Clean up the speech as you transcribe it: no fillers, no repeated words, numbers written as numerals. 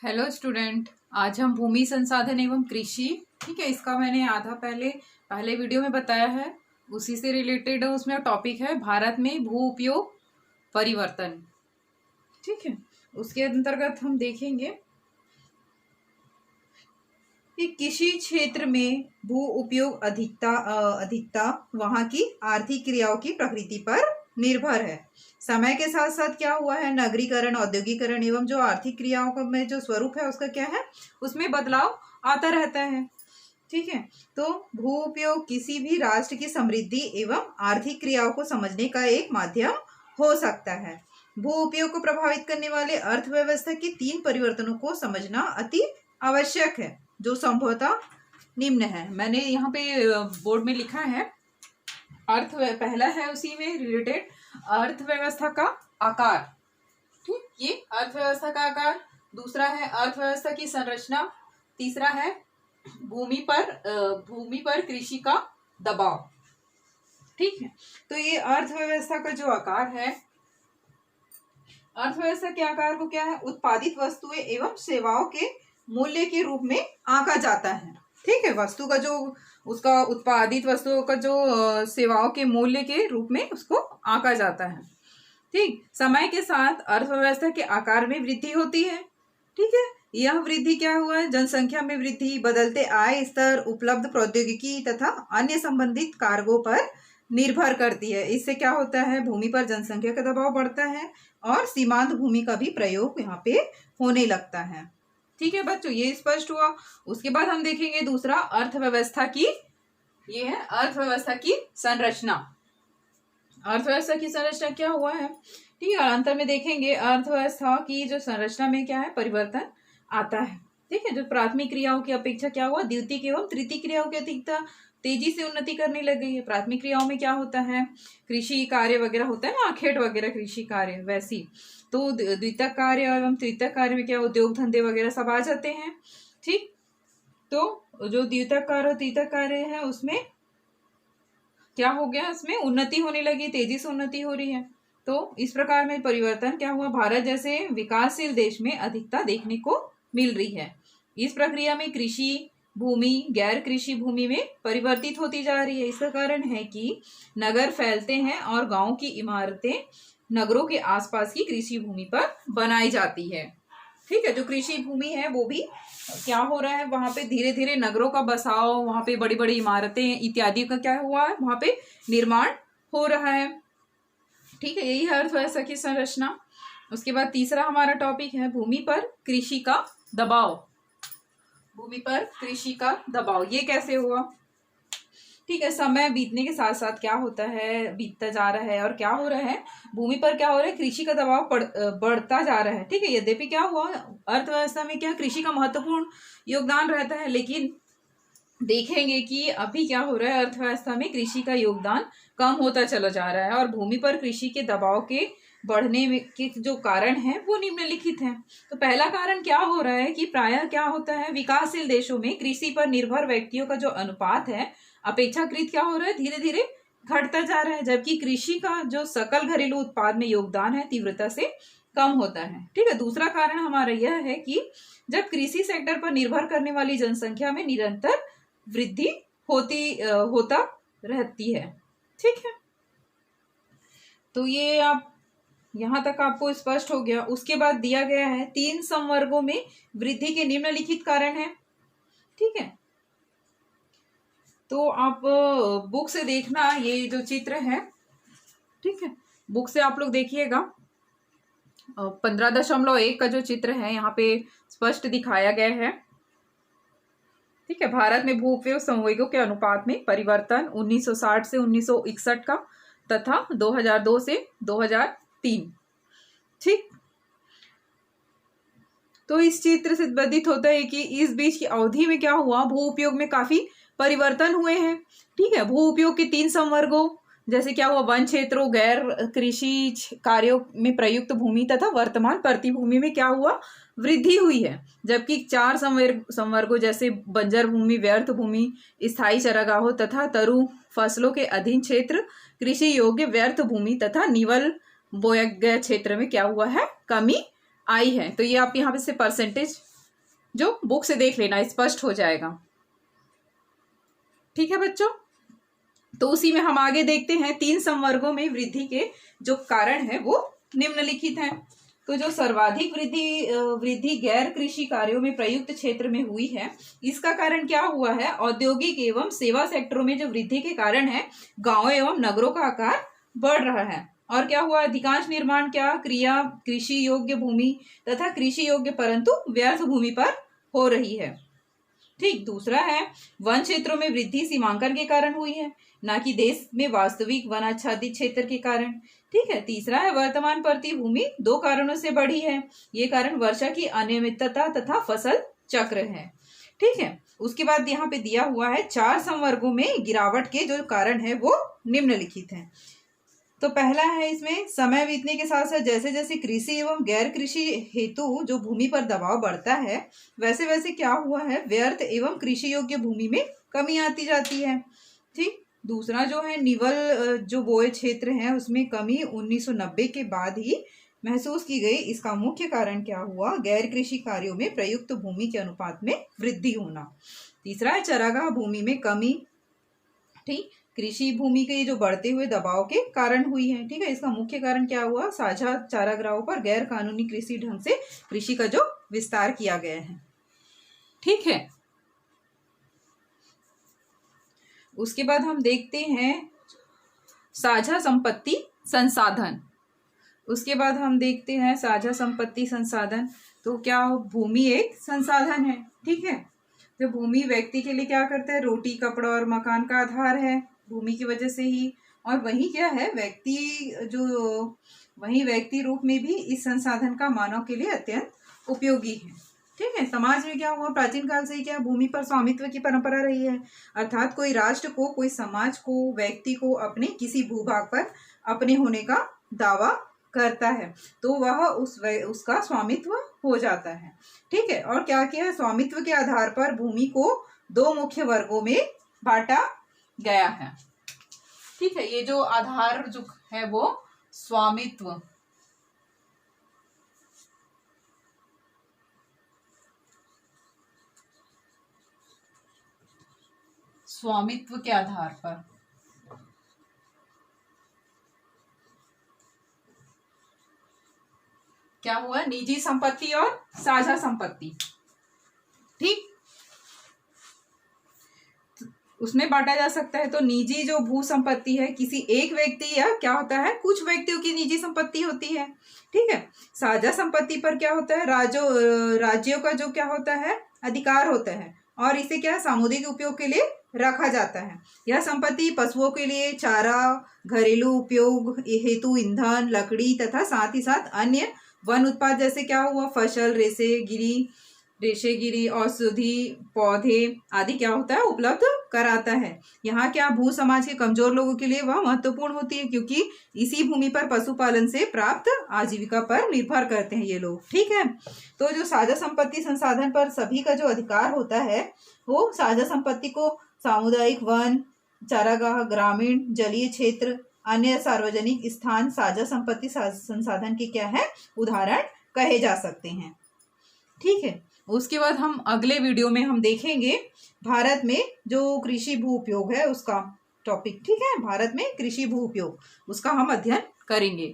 Hello student, आज हम भूमि संसाधन एवं कृषि, ठीक है, इसका मैंने आधा पहले वीडियो में बताया है, उसी से रिलेटेड उसमें टॉपिक है भारत में भू उपयोग परिवर्तन। ठीक है, उसके अंतर्गत हम देखेंगे कि किसी क्षेत्र में भू उपयोग अधिकता वहां की आर्थिक क्रियाओं की प्रकृति पर निर्भर है। समय के साथ साथ क्या हुआ है, नगरीकरण, औद्योगिकरण एवं जो आर्थिक क्रियाओं का में जो स्वरूप है उसका क्या है, उसमें बदलाव आता रहता है। ठीक है, तो भू उपयोग किसी भी राष्ट्र की समृद्धि एवं आर्थिक क्रियाओं को समझने का एक माध्यम हो सकता है। भू उपयोग को प्रभावित करने वाले अर्थव्यवस्था के 3 परिवर्तनों को समझना अति आवश्यक है, जो संभवतः निम्न है। मैंने यहाँ पे बोर्ड में लिखा है। पहला है उसी में रिलेटेड अर्थव्यवस्था का आकार। ठीक, ये अर्थव्यवस्था का आकार। दूसरा है अर्थव्यवस्था की संरचना। तीसरा है भूमि पर कृषि का दबाव। ठीक है, तो ये अर्थव्यवस्था का जो आकार है, अर्थव्यवस्था के आकार को क्या है, उत्पादित वस्तुएं एवं सेवाओं के मूल्य के रूप में आंका जाता है। ठीक है, वस्तु का जो उसका उत्पादित वस्तुओं का जो सेवाओं के मूल्य के रूप में उसको आंका जाता है। ठीक, समय के साथ अर्थव्यवस्था के आकार में वृद्धि होती है। ठीक है, यह वृद्धि क्या हुआ है, जनसंख्या में वृद्धि, बदलते आय स्तर, उपलब्ध प्रौद्योगिकी तथा अन्य संबंधित कारकों पर निर्भर करती है। इससे क्या होता है, भूमि पर जनसंख्या का दबाव बढ़ता है और सीमांत भूमि का भी प्रयोग यहाँ पे होने लगता है। ठीक है बच्चों, ये स्पष्ट हुआ। उसके बाद हम देखेंगे दूसरा, अर्थव्यवस्था की, ये है अर्थव्यवस्था की संरचना। अर्थव्यवस्था की संरचना क्या हुआ है, ठीक है, अंतर में देखेंगे अर्थव्यवस्था की जो संरचना में क्या है, परिवर्तन आता है। ठीक है, जो प्राथमिक क्रियाओं की अपेक्षा क्या हुआ, द्वितीयक एवं तृतीयक क्रियाओं की अधिकता तेजी से उन्नति करने लग गई है। प्राथमिक क्रियाओं में क्या होता है, कृषि कार्य वगैरह होता है ना, खेत वगैरह कृषि कार्य, वैसी तो द्वितीयक कार्य एवं तृतीयक कार्य में क्या, उद्योग धंधे वगैरह सब आ जाते हैं। ठीक, तो जो द्वितीयक कार्य और तृतीयक कार्य है उसमें क्या हो गया, इसमें उन्नति होने लगी, तेजी से उन्नति हो रही है। तो इस प्रकार में परिवर्तन क्या हुआ, भारत जैसे विकासशील देश में अधिकता देखने को मिल रही है। इस प्रक्रिया में कृषि भूमि गैर कृषि भूमि में परिवर्तित होती जा रही है। इसका कारण है कि नगर फैलते हैं और गांव की इमारतें नगरों के आसपास की कृषि भूमि पर बनाई जाती है। ठीक है, जो कृषि भूमि है वो भी क्या हो रहा है, वहां पे धीरे धीरे नगरों का बसाव, वहां पे बड़ी बड़ी इमारतें इत्यादि का क्या हुआ है, वहां पे निर्माण हो रहा है। ठीक है, यही है अर्थव्यवस्था की संरचना। उसके बाद तीसरा हमारा टॉपिक है भूमि पर कृषि का दबाव। भूमि पर कृषि का दबाव ये कैसे हुआ। ठीक है, समय बीतने के साथ साथ क्या होता है, बीतता जा रहा है और क्या हो रहा है, भूमि पर क्या हो रहा है, कृषि का दबाव बढ़ता जा रहा है। ठीक है, यद्यपि क्या हुआ, अर्थव्यवस्था में क्या कृषि का महत्वपूर्ण योगदान रहता है, लेकिन देखेंगे कि अभी क्या हो रहा है, अर्थव्यवस्था में कृषि का योगदान कम होता चला जा रहा है और भूमि पर कृषि के दबाव के बढ़ने के जो कारण है वो निम्नलिखित हैं। तो पहला कारण क्या हो रहा है कि प्रायः क्या होता है, विकासशील देशों में कृषि पर निर्भर व्यक्तियों का जो अनुपात है अपेक्षाकृत क्या हो रहा है, धीरे धीरे घटता जा रहा है, जबकि कृषि का जो सकल घरेलू उत्पाद में योगदान है तीव्रता से कम होता है। ठीक है, दूसरा कारण हमारा यह है कि जब कृषि सेक्टर पर निर्भर करने वाली जनसंख्या में निरंतर वृद्धि होता रहती है। ठीक है, तो ये आप यहां तक आपको स्पष्ट हो गया। उसके बाद दिया गया है 3 संवर्गों में वृद्धि के निम्नलिखित कारण है। ठीक है, तो आप बुक से देखना, ये जो चित्र है, ठीक है, बुक से आप लोग देखिएगा। 15.1 का जो चित्र है यहाँ पे स्पष्ट दिखाया गया है। ठीक है, भारत में भू उपयोग संवेगों के अनुपात में परिवर्तन 1960 से 1961 का तथा 2002 से 2003। ठीक, तो इस चित्र से प्रतीत होता है कि इस बीच की अवधि में क्या हुआ, भू उपयोग में काफी परिवर्तन हुए हैं। ठीक है, भू उपयोग के 3 संवर्गों जैसे क्या हुआ, वन क्षेत्रों, गैर कृषि कार्यों में प्रयुक्त भूमि तथा वर्तमान प्रतिभूमि में क्या हुआ, वृद्धि हुई है। जबकि 4 संवर्गों जैसे बंजर भूमि, व्यर्थ भूमि, स्थायी चरागाहों तथा तरु फसलों के अधीन क्षेत्र, कृषि योग्य व्यर्थ भूमि तथा निवल बोया गया क्षेत्र में क्या हुआ है, कमी आई है। तो ये आप यहाँ पे से परसेंटेज जो बुक से देख लेना, स्पष्ट हो जाएगा। ठीक है बच्चों, तो उसी में हम आगे देखते हैं 3 संवर्गों में वृद्धि के जो कारण है वो निम्नलिखित हैं। तो जो सर्वाधिक वृद्धि गैर कृषि कार्यों में प्रयुक्त क्षेत्र में हुई है, इसका कारण क्या हुआ है? औद्योगिक एवं सेवा सेक्टरों में जो वृद्धि के कारण है, गांवों एवं नगरों का आकार बढ़ रहा है। और क्या हुआ? अधिकांश निर्माण क्या क्रिया कृषि योग्य भूमि तथा कृषि योग्य परंतु व्यर्थ भूमि पर हो रही है। ठीक। दूसरा है वन क्षेत्रों में वृद्धि सीमांकन के कारण हुई है, ना कि देश में वास्तविक वनाच्छादित क्षेत्र के कारण। ठीक है। तीसरा है वर्तमान प्रति भूमि 2 कारणों से बढ़ी है। ये कारण वर्षा की अनियमितता तथा फसल चक्र है। ठीक है। उसके बाद यहाँ पे दिया हुआ है 4 संवर्गों में गिरावट के जो कारण है वो निम्नलिखित हैं। तो पहला है इसमें समय बीतने के साथ साथ जैसे जैसे कृषि एवं गैर कृषि हेतु जो भूमि पर दबाव बढ़ता है, वैसे वैसे क्या हुआ है? व्यर्थ एवं कृषि योग्य भूमि में कमी आती जाती है। ठीक। दूसरा जो है निवल जो बोए क्षेत्र है उसमें कमी 1990 के बाद ही महसूस की गई। इसका मुख्य कारण क्या हुआ? गैर कृषि कार्यों में प्रयुक्त भूमि के अनुपात में वृद्धि होना। तीसरा है चरागाह भूमि में कमी। ठीक। कृषि भूमि के जो बढ़ते हुए दबाव के कारण हुई है। ठीक है। इसका मुख्य कारण क्या हुआ? साझा चारागाहों पर गैर कानूनी कृषि ढंग से कृषि का जो विस्तार किया गया है। ठीक है। उसके बाद हम देखते हैं साझा संपत्ति संसाधन। उसके बाद हम देखते हैं साझा संपत्ति संसाधन। तो क्या भूमि एक संसाधन है। ठीक है। तो भूमि व्यक्ति के लिए क्या करता है? रोटी कपड़ा और मकान का आधार है भूमि की वजह से ही। और वही क्या है? वही व्यक्ति रूप में भी इस संसाधन का मानव के लिए अत्यंत उपयोगी है। ठीक है। समाज में क्या हुआ? प्राचीन काल से ही क्या भूमि पर स्वामित्व की परंपरा रही है। अर्थात कोई राष्ट्र को, कोई समाज को, व्यक्ति को अपने किसी भूभाग पर अपने होने का दावा करता है तो वह उसका स्वामित्व हो जाता है। ठीक है। और क्या किया है? स्वामित्व के आधार पर भूमि को 2 मुख्य वर्गों में बांटा गया है। ठीक है। ये जो आधार जो है वो स्वामित्व के आधार पर क्या हुआ? निजी संपत्ति और साझा संपत्ति। ठीक। उसमें बांटा जा सकता है। तो निजी जो भू संपत्ति है किसी एक व्यक्ति या क्या होता है कुछ व्यक्तियों की निजी संपत्ति होती है। ठीक है। साझा संपत्ति पर क्या होता है? राज्यों का जो क्या होता है? अधिकार होता है और इसे क्या सामुदायिक उपयोग के लिए रखा जाता है। यह संपत्ति पशुओं के लिए चारा, घरेलू उपयोग हेतु ईंधन, लकड़ी तथा साथ ही साथ अन्य वन उत्पाद जैसे क्या हुआ? फसल, रेशेगिरी, औषधि पौधे आदि क्या होता है? उपलब्ध कराता है। यहाँ क्या भू समाज के कमजोर लोगों के लिए वह महत्वपूर्ण होती है क्योंकि इसी भूमि पर पशुपालन से प्राप्त आजीविका पर निर्भर करते हैं ये लोग। ठीक है। तो जो साझा संपत्ति संसाधन पर सभी का जो अधिकार होता है वो साझा संपत्ति को सामुदायिक वन, चारागाह, ग्रामीण जलीय क्षेत्र, अन्य सार्वजनिक स्थान साझा संपत्ति संसाधन के क्या है? उदाहरण कहे जा सकते हैं। ठीक है। उसके बाद हम अगले वीडियो में हम देखेंगे भारत में जो कृषि भू उपयोग है उसका टॉपिक। ठीक है। भारत में कृषि भू उपयोग उसका हम अध्ययन करेंगे।